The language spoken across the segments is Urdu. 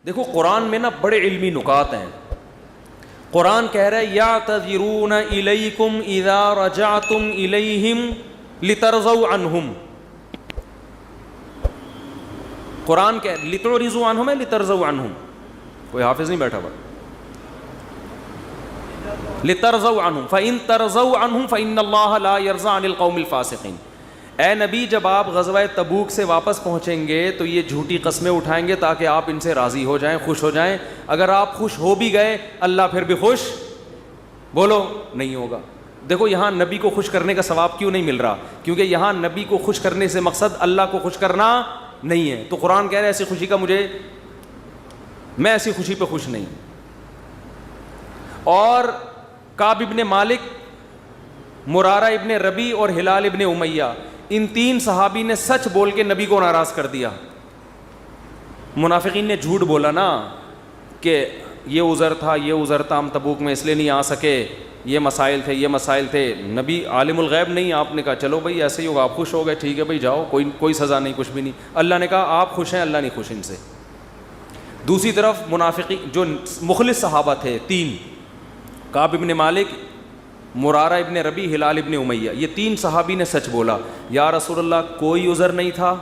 دیکھو قرآن میں نا بڑے علمی نکات ہیں. قرآن کہہ رہا ہے یعتذرون الیکم اذا رجعتم الیہم لترضوا عنہم. قرآن کہ لتعرضوا عنہم ہے لترضوا عنہم؟ کوئی حافظ نہیں بیٹھا ہوا. لترضوا عنہم فإن ترضوا عنہم فإن اللہ لا يرضى عن القوم الفاسقین. اے نبی جب آپ غزوہ تبوک سے واپس پہنچیں گے تو یہ جھوٹی قسمیں اٹھائیں گے تاکہ آپ ان سے راضی ہو جائیں, خوش ہو جائیں. اگر آپ خوش ہو بھی گئے اللہ پھر بھی خوش بولو نہیں ہوگا. دیکھو یہاں نبی کو خوش کرنے کا ثواب کیوں نہیں مل رہا؟ کیونکہ یہاں نبی کو خوش کرنے سے مقصد اللہ کو خوش کرنا نہیں ہے. تو قرآن کہہ رہا ہے ایسی خوشی کا میں ایسی خوشی پہ خوش نہیں. اور کعب ابن مالک, مرارہ ابن ربی اور ہلال ابن امیہ, ان تین صحابی نے سچ بول کے نبی کو ناراض کر دیا. منافقین نے جھوٹ بولا نا کہ یہ عذر تھا یہ عذر تھا, ہم تبوک میں اس لیے نہیں آ سکے, یہ مسائل تھے یہ مسائل تھے. نبی عالم الغیب نہیں, آپ نے کہا چلو بھائی ایسے ہی ہوگا, آپ خوش ہو گئے ٹھیک ہے بھائی جاؤ, کوئی سزا نہیں کچھ بھی نہیں. اللہ نے کہا آپ خوش ہیں, اللہ نہیں خوش ان سے. دوسری طرف منافقین جو مخلص صحابہ تھے تین, کعب ابن مالک, مرارہ ابن ربی, ہلال ابن امیہ, یہ تین صحابی نے سچ بولا. یا رسول اللہ کوئی عذر نہیں تھا,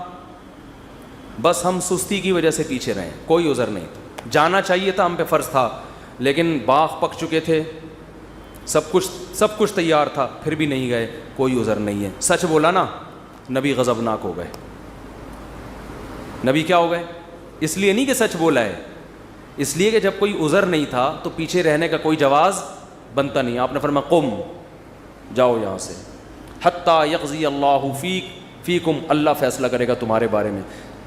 بس ہم سستی کی وجہ سے پیچھے رہے, کوئی عذر نہیں تھا, جانا چاہیے تھا, ہم پہ فرض تھا, لیکن باغ پک چکے تھے, سب کچھ تیار تھا, پھر بھی نہیں گئے, کوئی عذر نہیں ہے. سچ بولا نا, نبی غضبناک ہو گئے. نبی کیا ہو گئے؟ اس لیے نہیں کہ سچ بولا ہے, اس لیے کہ جب کوئی عذر نہیں تھا تو پیچھے رہنے کا کوئی جواز بنتا نہیں. آپ نے فرمایا قم, جاؤ یہاں سے, حتی یقضی اللہ فیکم, اللہ فیصلہ کرے گا تمہارے بارے میں.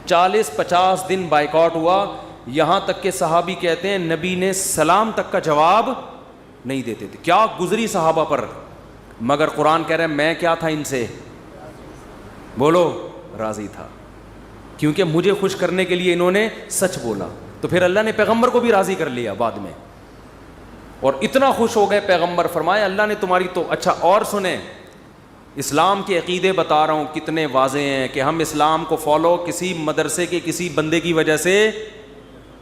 40-50 دن بائیکاٹ ہوا, یہاں تک کہ صحابی کہتے ہیں نبی نے سلام تک کا جواب نہیں دیتے تھے. کیا گزری صحابہ پر, مگر قرآن کہہ رہے ہیں میں کیا تھا ان سے, بولو راضی تھا, کیونکہ مجھے خوش کرنے کے لیے انہوں نے سچ بولا. تو پھر اللہ نے پیغمبر کو بھی راضی کر لیا بعد میں, اور اتنا خوش ہو گئے پیغمبر, فرمایا اللہ نے تمہاری تو. اچھا اور سنیں, اسلام کے عقیدے بتا رہا ہوں کتنے واضح ہیں کہ ہم اسلام کو فالو کسی مدرسے کے کسی بندے کی وجہ سے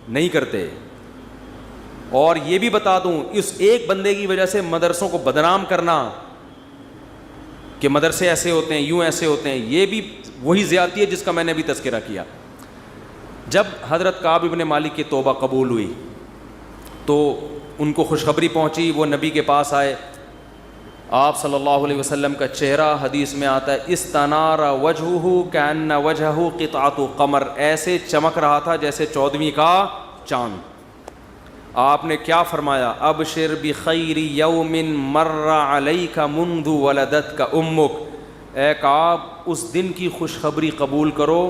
نہیں کرتے. اور یہ بھی بتا دوں, اس ایک بندے کی وجہ سے مدرسوں کو بدنام کرنا کہ مدرسے ایسے ہوتے ہیں یوں ایسے ہوتے ہیں, یہ بھی وہی زیادتی ہے جس کا میں نے ابھی تذکرہ کیا. جب حضرت کعب ابن مالک کی توبہ قبول ہوئی تو ان کو خوشخبری پہنچی, وہ نبی کے پاس آئے. آپ صلی اللہ علیہ وسلم کا چہرہ حدیث میں آتا ہے استنار وجہہ کأن وجہہ قطعۃ قمر, ایسے چمک رہا تھا جیسے 14ویں کا چاند. آپ نے کیا فرمایا, ابشر بخیر یوم مر علیک منذ ولدتک امک, اے کعب اس دن کی خوشخبری قبول کرو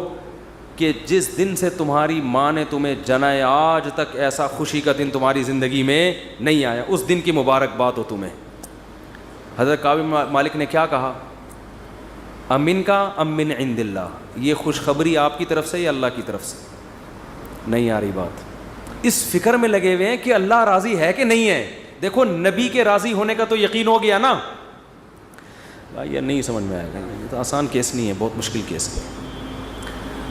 کہ جس دن سے تمہاری ماں نے تمہیں جنا ہے, آج تک ایسا خوشی کا دن تمہاری زندگی میں نہیں آیا, اس دن کی مبارکباد ہو تمہیں. حضرت کعب مالک نے کیا کہا, امن کا ام من عند اللہ, یہ خوشخبری آپ کی طرف سے یا اللہ کی طرف سے؟ نہیں آ رہی بات. اس فکر میں لگے ہوئے ہیں کہ اللہ راضی ہے کہ نہیں ہے. دیکھو نبی کے راضی ہونے کا تو یقین ہو گیا نا. یہ نہیں سمجھ میں آئے گا, یہ تو آسان کیس نہیں ہے, بہت مشکل کیس ہے.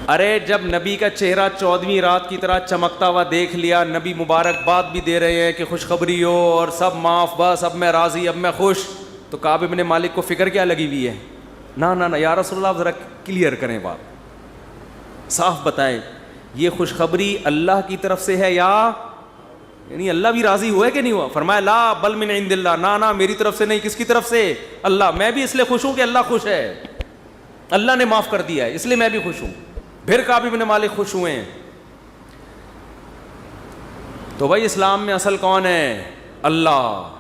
ارے جب نبی کا چہرہ 14ویں رات کی طرح چمکتا ہوا دیکھ لیا, نبی مبارکباد بھی دے رہے ہیں کہ خوشخبری ہو اور سب معاف, بس اب میں راضی, اب میں خوش, تو کعب ابن مالک کو فکر کیا لگی ہوئی ہے, نہ یا رسول اللہ ذرا کلیئر کریں بات, صاف بتائیں یہ خوشخبری اللہ کی طرف سے ہے یا یعنی اللہ بھی راضی ہوا ہے کہ نہیں ہوا؟ فرمایا لا بل من عند اللہ, نہ میری طرف سے نہیں, کس کی طرف سے؟ اللہ. میں بھی اس لیے خوش ہوں کہ اللہ خوش ہے, اللہ نے معاف کر دیا ہے, اس لیے میں بھی خوش ہوں. پھر کعب ابن مالک خوش ہوئے ہیں. تو بھائی اسلام میں اصل کون ہے؟ اللہ.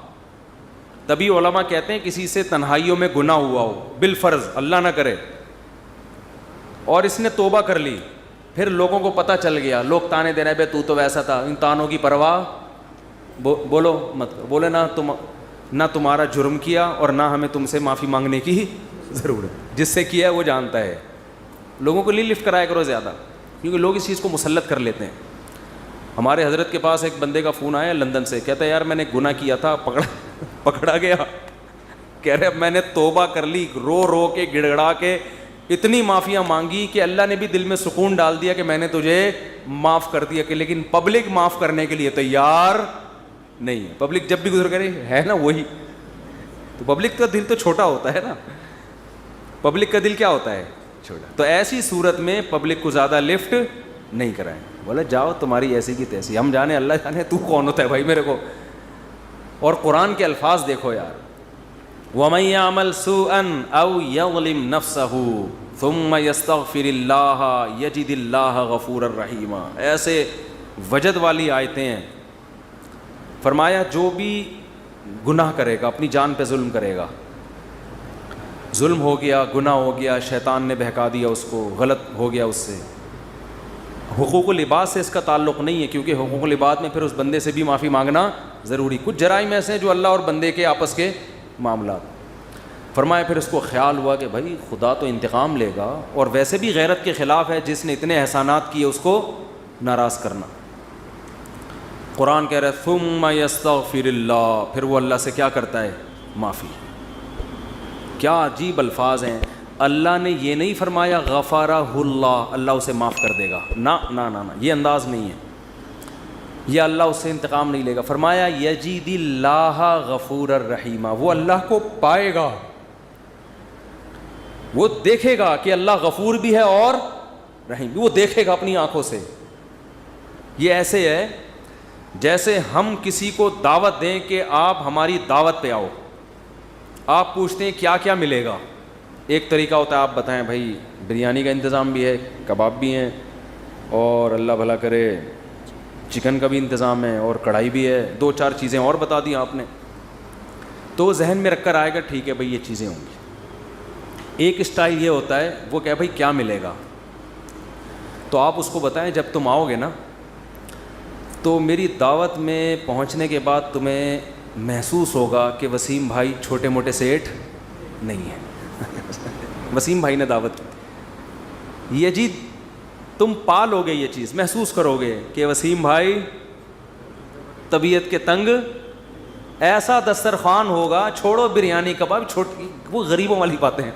تبھی علماء کہتے ہیں کسی سے تنہائیوں میں گناہ ہوا ہو بالفرض, اللہ نہ کرے, اور اس نے توبہ کر لی, پھر لوگوں کو پتہ چل گیا, لوگ تانے دے رہے ہیں بے تو ویسا تھا, ان تانوں کی پرواہ بولو مت, بولے نہ تمہارا جرم کیا اور نہ ہمیں تم سے معافی مانگنے کی ضرورت, جس سے کیا ہے وہ جانتا ہے. لوگوں کو لفٹ کرایا کرو زیادہ, کیونکہ لوگ اس چیز کو مسلط کر لیتے ہیں. ہمارے حضرت کے پاس ایک بندے کا فون آیا لندن سے, کہتا ہے یار میں نے گناہ کیا تھا, پکڑا گیا, کہہ رہے اب میں نے توبہ کر لی, رو کے گڑ گڑا کے اتنی معافیاں مانگی کہ اللہ نے بھی دل میں سکون ڈال دیا کہ میں نے تجھے معاف کر دیا کہ لیکن پبلک معاف کرنے کے لیے تیار نہیں ہے. پبلک جب بھی گزر کرے ہے نا وہی, تو پبلک کا دل تو چھوٹا ہوتا ہے نا, پبلک کا دل کیا ہوتا ہے چھوٹا. تو ایسی صورت میں پبلک کو زیادہ لفٹ نہیں کرائیں, بولے جاؤ تمہاری ایسی کی تیسی, ہم جانے اللہ جانے تو کون ہوتا ہے بھائی میرے کو. اور قرآن کے الفاظ دیکھو یار, وَمَن يَعْمَلْ سُوءًا أَوْ يَظْلِمْ نَفْسَهُ ثُمَّ يَسْتَغْفِرِ اللَّهَ يَجِدِ اللَّهَ غَفُورًا رَحِيمًا. ایسے وجد والی آیتیں ہیں. فرمایا جو بھی گناہ کرے گا, اپنی جان پہ ظلم کرے گا, ظلم ہو گیا, گناہ ہو گیا, شیطان نے بہکا دیا اس کو, غلط ہو گیا اس سے. حقوق العباد سے اس کا تعلق نہیں ہے, کیونکہ حقوق العباد میں پھر اس بندے سے بھی معافی مانگنا ضروری. کچھ جرائم ایسے ہیں جو اللہ اور بندے کے آپس کے معاملات. فرمایا پھر اس کو خیال ہوا کہ بھائی خدا تو انتقام لے گا, اور ویسے بھی غیرت کے خلاف ہے جس نے اتنے احسانات کیے اس کو ناراض کرنا. قرآن کہہ رہا ہے ثم یستغفر اللہ, پھر وہ اللہ سے کیا کرتا ہے, معافی. کیا عجیب الفاظ ہیں. اللہ نے یہ نہیں فرمایا غفرہ اللہ, اللہ اسے معاف کر دے گا, نہ نہ نہ, یہ انداز نہیں ہے, یہ اللہ اس سے انتقام نہیں لے گا. فرمایا یجید اللہ غفور الرحیم, وہ اللہ کو پائے گا, وہ دیکھے گا کہ اللہ غفور بھی ہے اور رحیم بھی, وہ دیکھے گا اپنی آنکھوں سے. یہ ایسے ہے جیسے ہم کسی کو دعوت دیں کہ آپ ہماری دعوت پہ آؤ, آپ پوچھتے ہیں کیا کیا ملے گا. ایک طریقہ ہوتا ہے آپ بتائیں بھائی بریانی کا انتظام بھی ہے, کباب بھی ہیں, اور اللہ بھلا کرے چکن کا بھی انتظام ہے, اور کڑھائی بھی ہے, 2-4 چیزیں اور بتا دی آپ نے, تو ذہن میں رکھ کر آئے گا ٹھیک ہے بھائی یہ چیزیں ہوں گی. ایک اسٹائل یہ ہوتا ہے وہ کہ بھائی کیا ملے گا, تو آپ اس کو بتائیں جب تم آؤ گے نا تو میری دعوت میں پہنچنے کے بعد تمہیں محسوس ہوگا کہ وسیم بھائی چھوٹے موٹے سیٹ نہیں ہیں. وسیم بھائی نے دعوت کی, یہ جی تم پالو گے, یہ چیز محسوس کرو گے کہ وسیم بھائی طبیعت کے تنگ, ایسا دسترخوان ہوگا, چھوڑو بریانی کباب, چھوٹی وہ غریبوں والی باتیں ہیں.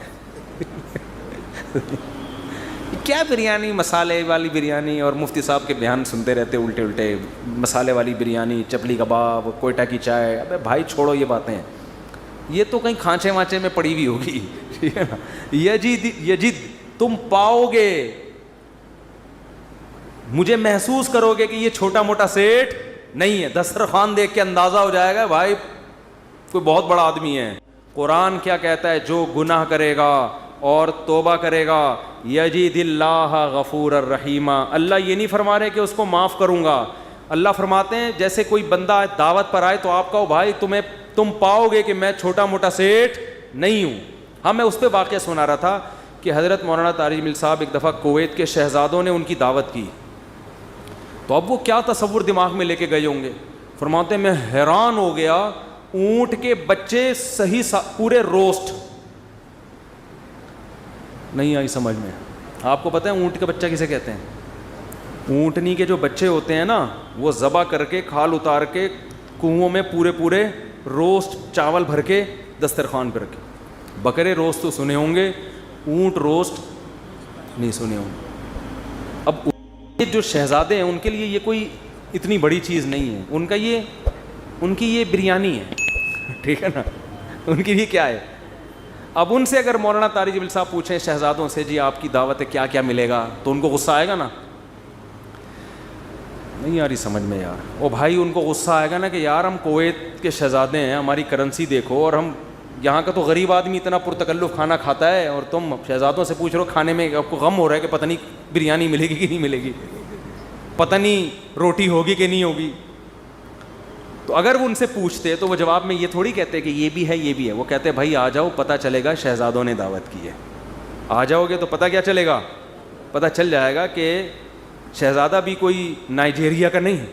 کیا بریانی, مسالے والی بریانی, اور مفتی صاحب کے بیان سنتے رہتے الٹے الٹے, مسالے والی بریانی, چپلی کباب, کوئٹہ کی چائے. ابے بھائی چھوڑو یہ باتیں, یہ تو کہیں کھانچے وانچے میں پڑی ہوئی ہوگی, ٹھیک ہے نا. یجد تم پاؤ گے, مجھے محسوس کرو گے کہ یہ چھوٹا موٹا سیٹ نہیں ہے. دسترخوان دیکھ کے اندازہ ہو جائے گا بھائی کوئی بہت بڑا آدمی ہے. قرآن کیا کہتا ہے, جو گناہ کرے گا اور توبہ کرے گا یجید اللہ غفور الرحیم. اللہ یہ نہیں فرما رہے کہ اس کو معاف کروں گا, اللہ فرماتے ہیں جیسے کوئی بندہ دعوت پر آئے تو آپ کہو بھائی تم پاؤ گے کہ میں چھوٹا موٹا سیٹ نہیں ہوں. ہاں میں اس پہ واقعہ سنا رہا تھا کہ حضرت مولانا طارق مل صاحب ایک دفعہ کویت کے شہزادوں نے ان کی دعوت کی, تو اب وہ کیا تصور دماغ میں لے کے گئے ہوں گے. فرماتے ہیں میں حیران ہو گیا, اونٹ کے بچے صحیح پورے روسٹ, نہیں آئی سمجھ میں. آپ کو پتہ ہے اونٹ کا بچہ کسے کہتے ہیں؟ اونٹنی کے جو بچے ہوتے ہیں نا وہ ذبح کر کے کھال اتار کے کنوؤں میں پورے روسٹ چاول بھر کے دسترخوان پہ رکھے. بکرے روسٹ تو سنے ہوں گے, اونٹ روسٹ نہیں سنے ہوں گے. اب جو شہزادے ہیں ان کے لیے یہ کوئی اتنی بڑی چیز نہیں ہے, ان کی یہ بریانی ہے, ٹھیک ہے نا, ان کی یہ کیا ہے. اب ان سے اگر مولانا طارق جبیل صاحب پوچھیں شہزادوں سے جی آپ کی دعوت ہے کیا کیا ملے گا, تو ان کو غصہ آئے گا نا, نہیں آ رہی سمجھ میں یار. او بھائی ان کو غصہ آئے گا نا کہ یار ہم کویت کے شہزادے ہیں, ہماری کرنسی دیکھو, اور ہم یہاں کا تو غریب آدمی اتنا پرتکلف کھانا کھاتا ہے, اور تم شہزادوں سے پوچھ رہے ہو کھانے میں, آپ کو غم ہو رہا ہے کہ پتہ نہیں بریانی ملے گی کہ نہیں ملے گی, پتہ نہیں روٹی ہوگی کہ نہیں ہوگی. تو اگر وہ ان سے پوچھتے تو وہ جواب میں یہ تھوڑی کہتے کہ یہ بھی ہے یہ بھی ہے, وہ کہتے بھائی آ جاؤ پتہ چلے گا شہزادوں نے دعوت کی ہے. آ جاؤ گے تو پتہ کیا چلے گا, پتہ چل جائے گا کہ شہزادہ بھی کوئی نائجیریا کا نہیں,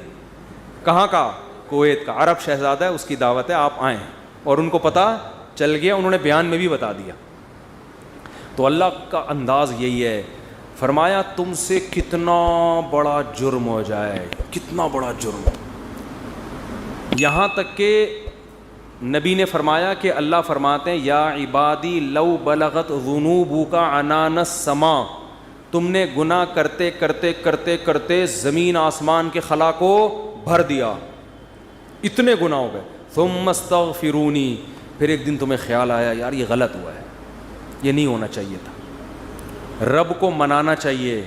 کہاں کا, کویت کا, عرب شہزادہ ہے, اس کی دعوت ہے, آپ آئیں. اور ان کو پتہ چل گیا, انہوں نے بیان میں بھی بتا دیا. تو اللہ کا انداز یہی ہے, فرمایا تم سے کتنا بڑا جرم ہو جائے, کتنا بڑا جرم, یہاں تک کہ نبی نے فرمایا کہ اللہ فرماتے ہیں یا عبادی لو بلغت ذنوبک عنان السماء تم نے گناہ کرتے کرتے کرتے کرتے زمین آسمان کے خلا کو بھر دیا, اتنے گناہ ہو گئے. ثم استغفرونی, پھر ایک دن تمہیں خیال آیا یار یہ غلط ہوا ہے, یہ نہیں ہونا چاہیے تھا, رب کو منانا چاہیے,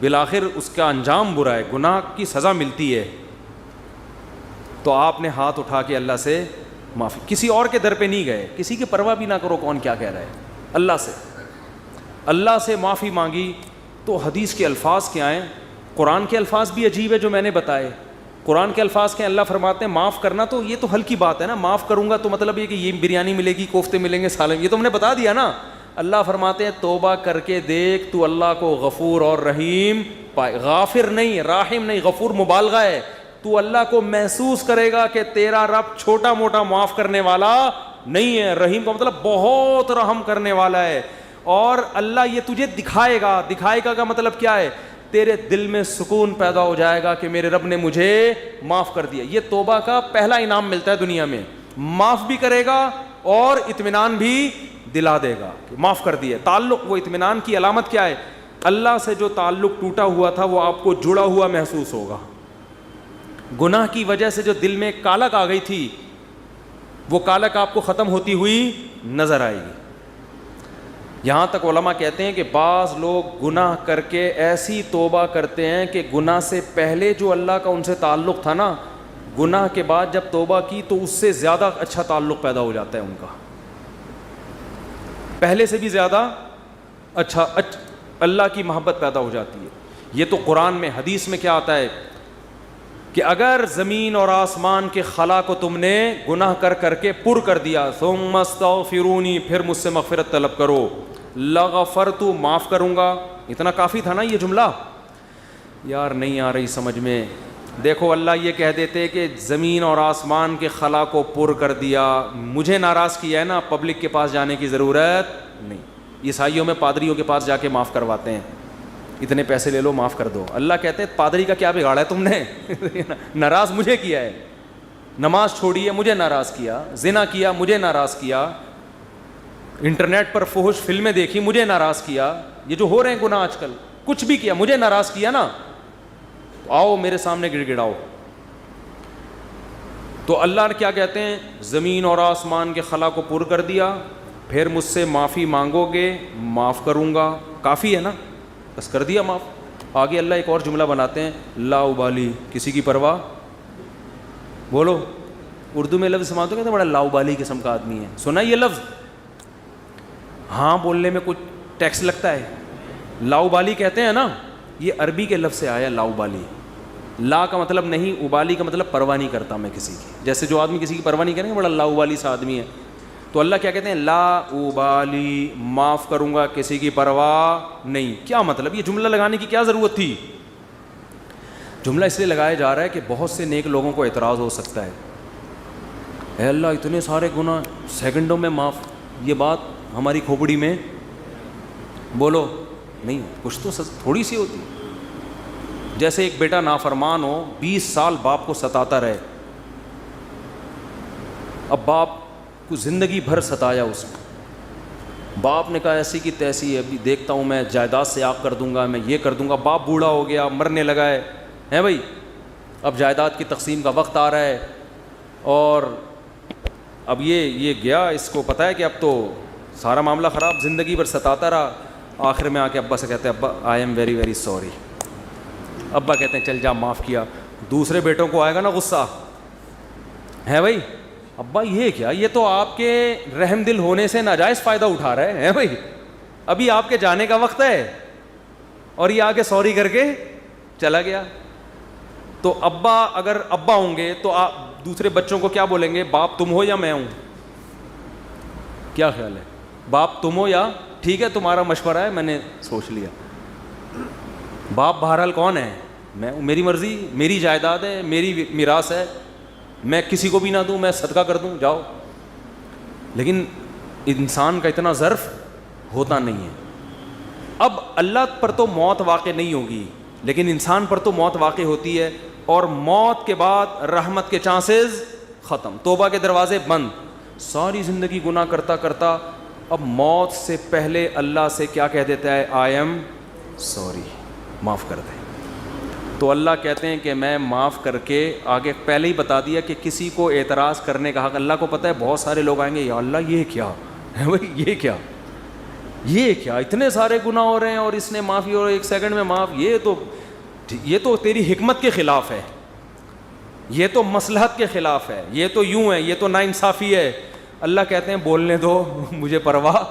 بالآخر اس کا انجام برا ہے, گناہ کی سزا ملتی ہے. تو آپ نے ہاتھ اٹھا کے اللہ سے معافی, کسی اور کے در پہ نہیں گئے, کسی کی پرواہ بھی نہ کرو کون کیا کہہ رہا ہے, اللہ سے معافی مانگی. تو حدیث کے الفاظ کیا ہیں, قرآن کے الفاظ بھی عجیب ہے جو میں نے بتائے. قرآن کے الفاظ کے اللہ فرماتے ہیں معاف کرنا, تو یہ تو ہلکی بات ہے نا, معاف کروں گا تو مطلب یہ کہ یہ بریانی ملے گی, کوفتے ملیں گے, سالن, یہ تو ہم نے بتا دیا نا. اللہ فرماتے ہیں توبہ کر کے دیکھ تو اللہ کو غفور اور رحیم پائے, غافر نہیں, راحم نہیں, غفور مبالغہ ہے. تو اللہ کو محسوس کرے گا کہ تیرا رب چھوٹا موٹا معاف کرنے والا نہیں ہے, رحیم کا مطلب بہت رحم کرنے والا ہے. اور اللہ یہ تجھے دکھائے گا, دکھائے گا کا مطلب کیا ہے, تیرے دل میں سکون پیدا ہو جائے گا کہ میرے رب نے مجھے معاف کر دیا. یہ توبہ کا پہلا انعام ملتا ہے دنیا میں, معاف بھی کرے گا اور اطمینان بھی دلا دے گا کہ معاف کر دیا. تعلق, وہ اطمینان کی علامت کیا ہے, اللہ سے جو تعلق ٹوٹا ہوا تھا وہ آپ کو جڑا ہوا محسوس ہوگا. گناہ کی وجہ سے جو دل میں کالک آ گئی تھی وہ کالک آپ کو ختم ہوتی ہوئی نظر آئے گی. یہاں تک علماء کہتے ہیں کہ بعض لوگ گناہ کر کے ایسی توبہ کرتے ہیں کہ گناہ سے پہلے جو اللہ کا ان سے تعلق تھا نا, گناہ کے بعد جب توبہ کی تو اس سے زیادہ اچھا تعلق پیدا ہو جاتا ہے ان کا, پہلے سے بھی زیادہ اچھا اللہ کی محبت پیدا ہو جاتی ہے. یہ تو قرآن میں, حدیث میں کیا آتا ہے کہ اگر زمین اور آسمان کے خلا کو تم نے گناہ کر کر کے پر کر دیا, ثم استغفرونی, پھر مجھ سے مغفرت طلب کرو, لغفرت, معاف کروں گا. اتنا کافی تھا نا یہ جملہ, یار نہیں آ رہی سمجھ میں. دیکھو اللہ یہ کہہ دیتے کہ زمین اور آسمان کے خلا کو پر کر دیا, مجھے ناراض کیا ہے نا, پبلک کے پاس جانے کی ضرورت نہیں. عیسائیوں میں پادریوں کے پاس جا کے معاف کرواتے ہیں, اتنے پیسے لے لو معاف کر دو. اللہ کہتے ہیں پادری کا کیا بگاڑا ہے تم نے, ناراض مجھے کیا ہے, نماز چھوڑی ہے مجھے ناراض کیا, زنا کیا مجھے ناراض کیا, انٹرنیٹ پر فحش فلمیں دیکھی مجھے ناراض کیا, یہ جو ہو رہے ہیں گناہ آج کل, کچھ بھی کیا مجھے ناراض کیا نا, تو آؤ میرے سامنے گڑ گڑاؤ. تو اللہ کیا کہتے ہیں, زمین اور آسمان کے خلا کو پر کر دیا, پھر مجھ سے معافی مانگو گے معاف کروں گا. کافی ہے نا, بس کر دیا معاف. آگے اللہ ایک اور جملہ بناتے ہیں, لا ابالی, کسی کی پرواہ. بولو, اردو میں لفظ سماعت ہو گیا, بڑا لا ابالی قسم کا آدمی ہے. سنا یہ لفظ, ہاں بولنے میں کچھ ٹیکس لگتا ہے. لا ابالی کہتے ہیں نا, یہ عربی کے لفظ سے آیا لا ابالی. لا کا مطلب نہیں, ابالی کا مطلب پرواہ نہیں کرتا میں کسی کی. جیسے جو آدمی کسی کی پرواہ نہیں کریں گے, بڑا لا ابالی سا آدمی ہے. تو اللہ کیا کہتے ہیں, لا ابالی, معاف کروں گا کسی کی پرواہ نہیں. کیا مطلب, یہ جملہ لگانے کی کیا ضرورت تھی؟ جملہ اس لیے لگایا جا رہا ہے کہ بہت سے نیک لوگوں کو اعتراض ہو سکتا ہے, اے اللہ اتنے سارے گناہ سیکنڈوں میں معاف, یہ بات ہماری کھوپڑی میں بولو نہیں, کچھ تو تھوڑی سی ہوتی. جیسے ایک بیٹا نافرمان ہو, 20 سال باپ کو ستاتا رہے, اب باپ کو زندگی بھر ستایا اس نے, باپ نے کہا ایسی کی تیسی ہے, ابھی دیکھتا ہوں میں جائیداد سے آگ کر دوں گا, میں یہ کر دوں گا. باپ بوڑھا ہو گیا, مرنے لگا ہے بھائی, اب جائیداد کی تقسیم کا وقت آ رہا ہے, اور اب یہ گیا, اس کو پتہ ہے کہ اب تو سارا معاملہ خراب, زندگی بھر ستاتا رہا. آخر میں آ کے ابا سے کہتے ہیں, ابا I am very very sorry. ابا کہتے ہیں چل جا معاف کیا. دوسرے بیٹوں کو آئے گا نا غصہ, ہے بھائی, ابا یہ کیا, یہ تو آپ کے رحم دل ہونے سے ناجائز فائدہ اٹھا رہا ہے بھائی, ابھی آپ کے جانے کا وقت ہے اور یہ آ کے سوری کر کے چلا گیا. تو ابا اگر ابا ہوں گے تو آپ دوسرے بچوں کو کیا بولیں گے, باپ تم ہو یا میں ہوں؟ کیا خیال ہے, باپ تم ہو یا ٹھیک ہے تمہارا مشورہ ہے میں نے سوچ لیا. باپ بہرحال کون ہے, میں, میری مرضی, میری جائیداد ہے, میری میراث ہے, میں کسی کو بھی نہ دوں, میں صدقہ کر دوں, جاؤ. لیکن انسان کا اتنا ظرف ہوتا نہیں ہے. اب اللہ پر تو موت واقع نہیں ہوگی, لیکن انسان پر تو موت واقع ہوتی ہے, اور موت کے بعد رحمت کے چانسز ختم, توبہ کے دروازے بند. ساری زندگی گناہ کرتا کرتا اب موت سے پہلے اللہ سے کیا کہہ دیتا ہے, آئی ایم سوری معاف کر دے. تو اللہ کہتے ہیں کہ میں معاف کر کے آگے پہلے ہی بتا دیا کہ کسی کو اعتراض کرنے کا حق. اللہ کو پتہ ہے بہت سارے لوگ آئیں گے, یا اللہ یہ کیا ہے بھائی, یہ کیا اتنے سارے گناہ ہو رہے ہیں اور اس نے معافی اور 1 سیکنڈ میں معاف, یہ تو تیری حکمت کے خلاف ہے, یہ تو مصلحت کے خلاف ہے, یہ تو یوں ہے, یہ تو ناانصافی ہے. اللہ کہتے ہیں بولنے دو, مجھے پرواہ,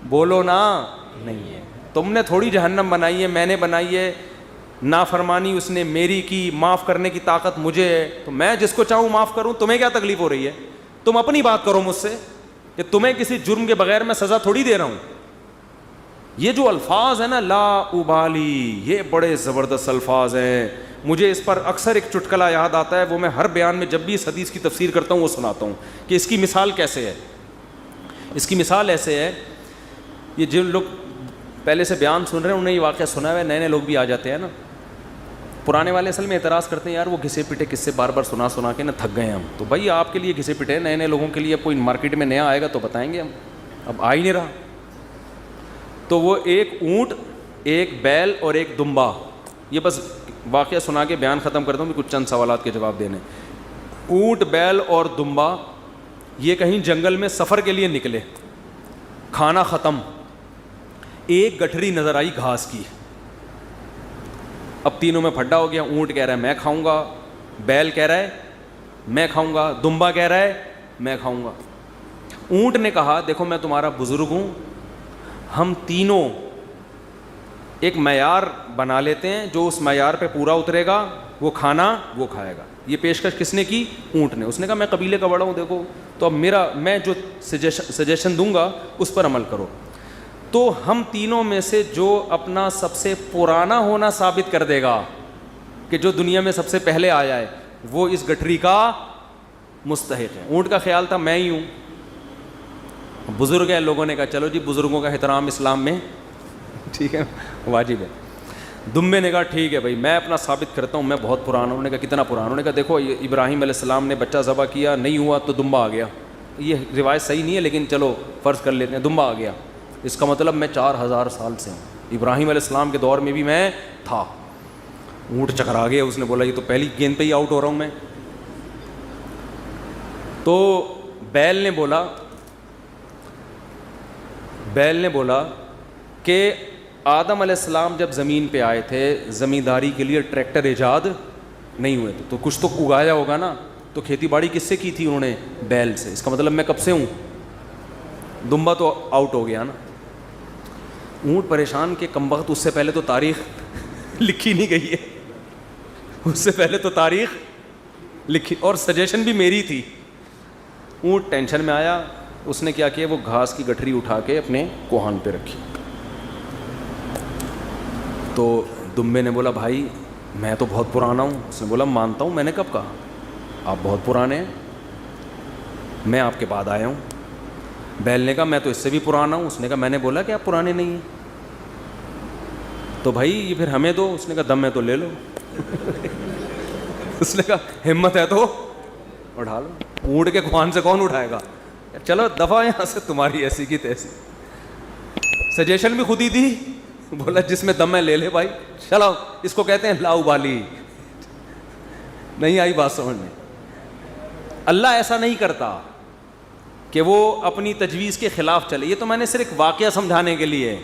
بولو نا, نہیں ہے. تم نے تھوڑی جہنم بنائی ہے, میں نے بنائی ہے. نافرمانی اس نے میری کی, معاف کرنے کی طاقت مجھے ہے, تو میں جس کو چاہوں معاف کروں. تمہیں کیا تکلیف ہو رہی ہے؟ تم اپنی بات کرو مجھ سے کہ تمہیں کسی جرم کے بغیر میں سزا تھوڑی دے رہا ہوں. یہ جو الفاظ ہیں نا, لا ابالی, یہ بڑے زبردست الفاظ ہیں. مجھے اس پر اکثر ایک چٹکلا یاد آتا ہے, وہ میں ہر بیان میں جب بھی اس حدیث کی تفسیر کرتا ہوں وہ سناتا ہوں کہ اس کی مثال کیسے ہے. اس کی مثال ایسے ہے, یہ جن لوگ پہلے سے بیان سن رہے ہیں انہوں نے یہ واقعہ سنا ہوا ہے, نئے لوگ بھی آ جاتے ہیں نا. پرانے والے اصل میں اعتراض کرتے ہیں, یار وہ گھسے پٹے قصے بار بار سنا کے نا تھک گئے ہم. تو بھائی آپ کے لیے گھسے پٹے, نئے لوگوں کے لیے کوئی مارکیٹ میں نیا آئے گا تو بتائیں گے ہم, اب آ ہی نہیں رہا. تو وہ ایک اونٹ, ایک بیل اور ایک دمبا, یہ بس واقعہ سنا کے بیان ختم کرتا ہوں, کچھ چند سوالات کے جواب دینے. اونٹ, بیل اور دمبا یہ کہیں جنگل میں سفر کے لیے نکلے, کھانا ختم, ایک گٹھری نظر آئی گھاس کی. اب تینوں میں پھڈا ہو گیا. اونٹ کہہ رہا ہے میں کھاؤں گا, بیل کہہ رہا ہے میں کھاؤں گا, دمبا کہہ رہا ہے میں کھاؤں گا. اونٹ نے کہا دیکھو میں تمہارا بزرگ ہوں, ہم تینوں ایک معیار بنا لیتے ہیں, جو اس معیار پہ پورا اترے گا وہ کھانا وہ کھائے گا. یہ پیشکش کس نے کی؟ اونٹ نے. اس نے کہا میں قبیلے کا بڑا ہوں, دیکھو تو اب میں جو سجیشن دوں گا اس پر عمل کرو. تو ہم تینوں میں سے جو اپنا سب سے پرانا ہونا ثابت کر دے گا کہ جو دنیا میں سب سے پہلے آیا ہے وہ اس گٹھری کا مستحق ہے. اونٹ کا خیال تھا میں ہی ہوں, بزرگ ہے. لوگوں نے کہا چلو جی بزرگوں کا احترام اسلام میں ٹھیک ہے, واجب ہے. دمبے نے کہا ٹھیک ہے بھائی میں اپنا ثابت کرتا ہوں, میں بہت پرانا ہوں. انہوں نے کہا کتنا پرانا؟ انہوں نے کہا دیکھو ابراہیم علیہ السلام نے بچہ ذبح کیا, نہیں ہوا تو دمبا آ گیا. یہ روایت صحیح نہیں ہے لیکن چلو فرض کر لیتے ہیں, دمبا آ گیا. اس کا مطلب میں 4000 سال سے ہوں, ابراہیم علیہ السلام کے دور میں بھی میں تھا. اونٹ چکرا گیا, اس نے بولا یہ تو پہلی گیند پہ ہی آؤٹ ہو رہا ہوں میں. تو بیل نے بولا کہ آدم علیہ السلام جب زمین پہ آئے تھے زمینداری کے لیے ٹریکٹر ایجاد نہیں ہوئے تھے, تو کچھ تو اگایا ہوگا نا. تو کھیتی باڑی کس سے کی تھی انہوں نے؟ بیل سے. اس کا مطلب میں کب سے ہوں. دمبا تو آؤٹ ہو گیا نا. اونٹ پریشان کہ کمبخت, اس سے پہلے تو تاریخ لکھی نہیں گئی ہے, اس سے پہلے تو تاریخ لکھی, اور سجیشن بھی میری تھی. اونٹ ٹینشن میں آیا, اس نے کیا کیا, وہ گھاس کی گٹھری اٹھا کے اپنے کوہان پہ رکھی. تو دمبے نے بولا بھائی میں تو بہت پرانا ہوں. اس نے بولا مانتا ہوں, میں نے کب کہا, آپ بہت پرانے ہیں, میں آپ کے بعد آیا ہوں. بیل نے کہا میں تو اس سے بھی پرانا ہوں. اس نے کہا میں نے بولا کہ آپ پرانے نہیں ہیں, تو بھائی یہ پھر ہمیں دو. اس نے کہا دم ہے تو لے لو. اس نے کہا ہمت ہے تو اٹھا لو. اونٹ کے خوان سے کون اٹھائے گا؟ چلو دفعہ یہاں سے, تمہاری ایسی کی تیسی. سجیشن بھی خود ہی دی, بولا جس میں دم ہے لے لے بھائی. چلو اس کو کہتے ہیں لا ابالی. نہیں آئی بات سمجھ میں؟ اللہ ایسا نہیں کرتا کہ وہ اپنی تجویز کے خلاف چلے. یہ تو میں نے صرف واقعہ سمجھانے کے لیے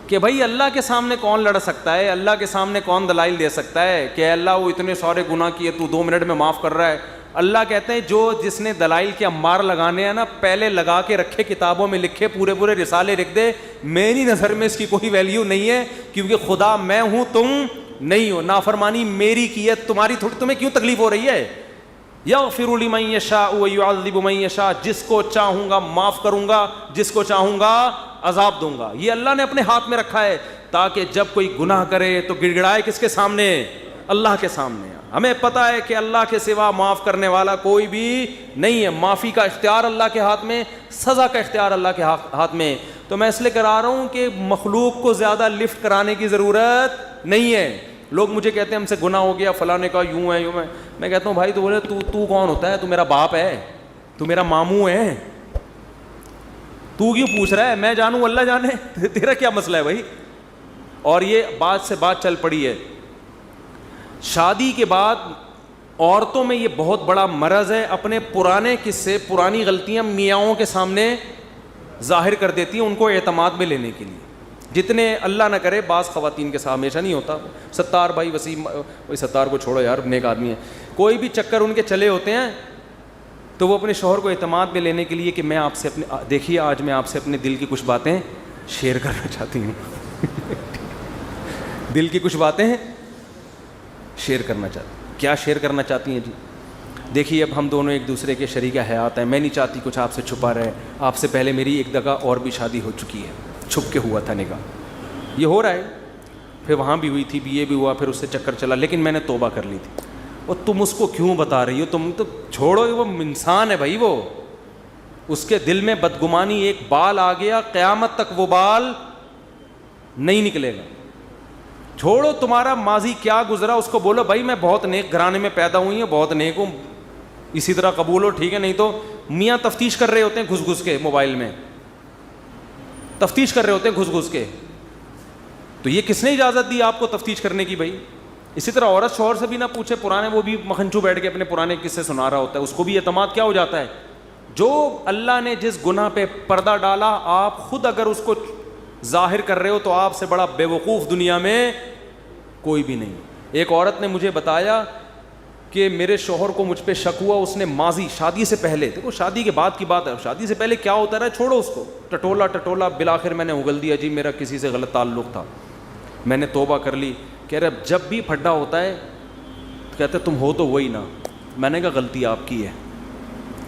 کہ بھائی اللہ کے سامنے کون لڑ سکتا ہے, اللہ کے سامنے کون دلائل دے سکتا ہے کہ اللہ وہ اتنے سارے گناہ کیے تو 2 منٹ میں معاف کر رہا ہے. اللہ کہتے ہیں جس نے دلائل کے امار لگانے ہیں نا, پہلے لگا کے رکھے, کتابوں میں لکھے, پورے رسالے لکھ دے. میری نظر میں اس کی کوئی ویلیو نہیں ہے, کیونکہ خدا میں ہوں, تم نہیں ہو. نافرمانی میری کی ہے, تمہاری تھوڑی. تمہیں کیوں تکلیف ہو رہی ہے؟ یغفر لمن یشاء ویعذب من یشاء, جس کو چاہوں گا معاف کروں گا, جس کو چاہوں گا عذاب دوں گا. یہ اللہ نے اپنے ہاتھ میں رکھا ہے تاکہ جب کوئی گناہ کرے تو گڑ گڑائے کس کے سامنے؟ اللہ کے سامنے. ہمیں پتہ ہے کہ اللہ کے سوا معاف کرنے والا کوئی بھی نہیں ہے. معافی کا اختیار اللہ کے ہاتھ میں, سزا کا اختیار اللہ کے ہاتھ میں. تو میں اس لیے کرا رہا ہوں کہ مخلوق کو زیادہ لفٹ کرانے کی ضرورت نہیں ہے. لوگ مجھے کہتے ہیں ہم سے گناہ ہو گیا, فلاں نے کہا یوں ہے یوں ہے. میں کہتا ہوں بھائی تو بولے تو کون ہوتا ہے؟ تو میرا باپ ہے, تو میرا ماموں ہے, تو کیوں پوچھ رہا ہے؟ میں جانوں اللہ جانے, تیرا کیا مسئلہ ہے بھائی؟ اور یہ بات سے بات چل پڑی ہے. شادی کے بعد عورتوں میں یہ بہت بڑا مرض ہے, اپنے پرانے قصے, پرانی غلطیاں میاؤں کے سامنے ظاہر کر دیتی ہیں ان کو اعتماد میں لینے کے لیے. جتنے اللہ نہ کرے, بعض خواتین کے ساتھ ہمیشہ نہیں ہوتا, ستار بھائی وسیم, وہی ستار کو چھوڑو یار, نیک آدمی ہے, کوئی بھی چکر ان کے چلے ہوتے ہیں تو وہ اپنے شوہر کو اعتماد میں لینے کے لیے کہ میں آپ سے اپنے, دیکھیے آج میں آپ سے اپنے دل کی کچھ باتیں شیئر کرنا چاہتی ہوں دل کی کچھ باتیں شیئر کرنا چاہتی ہوں. کیا شیئر کرنا چاہتی ہیں جی؟ دیکھیے اب ہم دونوں ایک دوسرے کے شریک حیات ہیں, میں نہیں چاہتی کچھ آپ سے چھپا رہے. آپ سے پہلے میری ایک جگہ اور بھی شادی ہو چکی ہے, چھپ کے ہوا تھا نکاح, یہ ہو رہا ہے, پھر وہاں بھی ہوئی تھی, یہ بھی ہوا, پھر اس سے چکر چلا, لیکن میں نے توبہ کر لی تھی. اور تم اس کو کیوں بتا رہی ہو؟ تم تو چھوڑو, وہ انسان ہے بھائی, وہ اس کے دل میں بدگمانی ایک بال آ گیا, قیامت تک وہ بال نہیں نکلے گا. چھوڑو تمہارا ماضی کیا گزرا, اس کو بولو بھائی میں بہت نیک گھرانے میں پیدا ہوئی ہوں, بہت نیک ہوں, اسی طرح قبول ہو, ٹھیک ہے. نہیں تو میاں تفتیش کر رہے ہوتے ہیں گھس گھس کے, موبائل میں تفتیش کر رہے ہوتے ہیں گھس گھس کے, تو یہ کس نے اجازت دی آپ کو تفتیش کرنے کی بھائی؟ اسی طرح عورت شوہر سے بھی نہ پوچھے, پرانے, وہ بھی مکھنچو بیٹھ کے اپنے پرانے قصے سنا رہا ہوتا ہے, اس کو بھی اعتماد کیا ہو جاتا ہے. جو اللہ نے جس گناہ پہ پردہ ڈالا, آپ خود اگر اس کو ظاہر کر رہے ہو تو آپ سے بڑا بے وقوف دنیا میں کوئی بھی نہیں. ایک عورت نے مجھے بتایا کہ میرے شوہر کو مجھ پہ شک ہوا, اس نے ماضی شادی سے پہلے, دیکھو شادی کے بعد کی بات ہے, شادی سے پہلے کیا ہوتا رہا چھوڑو اس کو, ٹٹولا بالآخر میں نے اگل دیا جی میرا کسی سے غلط تعلق تھا, میں نے توبہ کر لی. کہہ رہے جب بھی پھڈا ہوتا ہے کہتے تم ہو تو وہی نا. میں نے کہا غلطی آپ کی ہے,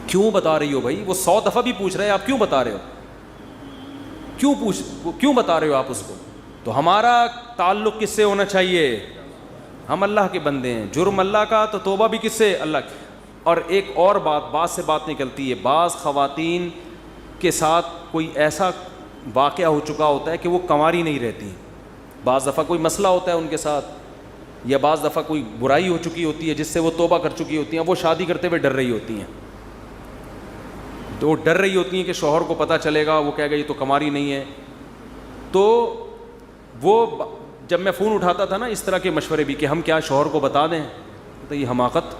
کیوں بتا رہی ہو بھائی؟ وہ 100 دفعہ بھی پوچھ رہے ہیں آپ کیوں بتا رہے ہو, کیوں بتا رہے ہو آپ اس کو؟ تو ہمارا تعلق کس سے ہونا چاہیے؟ ہم اللہ کے بندے ہیں, جرم اللہ کا, تو توبہ بھی کس سے؟ اللہ کی. اور ایک اور بات سے بات نکلتی ہے, بعض خواتین کے ساتھ کوئی ایسا واقعہ ہو چکا ہوتا ہے کہ وہ کنواری نہیں رہتی, بعض دفعہ کوئی مسئلہ ہوتا ہے ان کے ساتھ, یا بعض دفعہ کوئی برائی ہو چکی ہوتی ہے جس سے وہ توبہ کر چکی ہوتی ہیں, وہ شادی کرتے ہوئے ڈر رہی ہوتی ہیں. تو وہ ڈر رہی ہوتی ہیں کہ شوہر کو پتہ چلے گا, وہ کہے گا یہ تو کنواری نہیں ہے. تو وہ جب میں فون اٹھاتا تھا نا اس طرح کے مشورے بھی کہ ہم کیا شوہر کو بتا دیں, تو یہ حماقت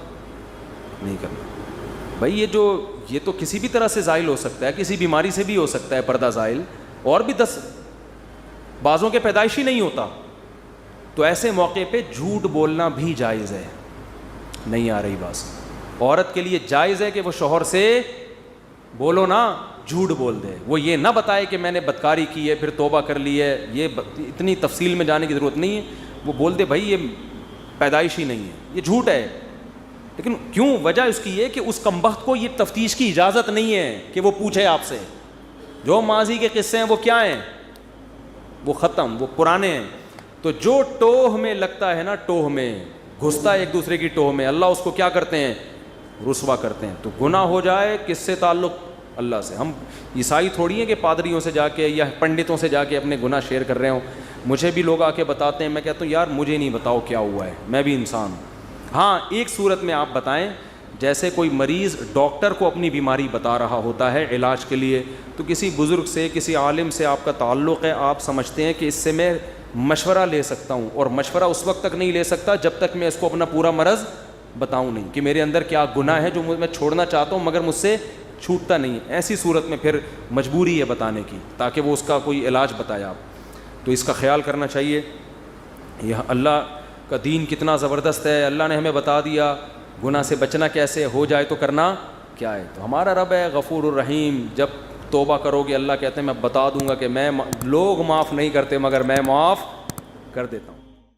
نہیں کرنا بھائی. یہ تو کسی بھی طرح سے زائل ہو سکتا ہے, کسی بیماری سے بھی ہو سکتا ہے پردہ زائل, اور بھی 10 بعضوں کے پیدائشی نہیں ہوتا. تو ایسے موقع پہ جھوٹ بولنا بھی جائز ہے. نہیں آ رہی بات؟ عورت کے لیے جائز ہے کہ وہ شوہر سے بولو نا, جھوٹ بول دے, وہ یہ نہ بتائے کہ میں نے بدکاری کی ہے پھر توبہ کر لی ہے, یہ اتنی تفصیل میں جانے کی ضرورت نہیں ہے. وہ بول دے بھائی یہ پیدائشی نہیں ہے, یہ جھوٹ ہے. لیکن کیوں؟ وجہ اس کی یہ کہ اس کمبخت کو یہ تفتیش کی اجازت نہیں ہے کہ وہ پوچھے آپ سے. جو ماضی کے قصے ہیں وہ کیا ہیں؟ وہ ختم, وہ پرانے ہیں. تو جو ٹوہ میں لگتا ہے نا, ٹوہ میں گھستا ہے ایک دوسرے کی ٹوہ میں, اللہ اس کو کیا کرتے ہیں؟ رسوا کرتے ہیں. تو گناہ ہو جائے کس سے تعلق؟ اللہ سے. ہم عیسائی تھوڑی ہیں کہ پادریوں سے جا کے یا پنڈتوں سے جا کے اپنے گناہ شیئر کر رہے ہوں. مجھے بھی لوگ آ کے بتاتے ہیں, میں کہتا ہوں یار مجھے نہیں بتاؤ کیا ہوا ہے, میں بھی انسان ہوں. ہاں ایک صورت میں آپ بتائیں, جیسے کوئی مریض ڈاکٹر کو اپنی بیماری بتا رہا ہوتا ہے علاج کے لیے, تو کسی بزرگ سے, کسی عالم سے آپ کا تعلق ہے, آپ سمجھتے ہیں کہ اس سے میں مشورہ لے سکتا ہوں, اور مشورہ اس وقت تک نہیں لے سکتا جب تک میں اس کو اپنا پورا مرض بتاؤں نہیں کہ میرے اندر کیا گناہ ہے جو میں چھوڑنا چاہتا ہوں مگر مجھ سے چھوٹتا نہیں. ایسی صورت میں پھر مجبوری ہے بتانے کی تاکہ وہ اس کا کوئی علاج بتائے آپ. تو اس کا خیال کرنا چاہیے. یہ اللہ کا دین کتنا زبردست ہے, اللہ نے ہمیں بتا دیا گناہ سے بچنا کیسے, ہو جائے تو کرنا کیا ہے. تو ہمارا رب ہے غفور الرحیم, جب توبہ کرو گے اللہ کہتے ہیں میں بتا دوں گا کہ میں, لوگ معاف نہیں کرتے مگر میں معاف کر دیتا ہوں.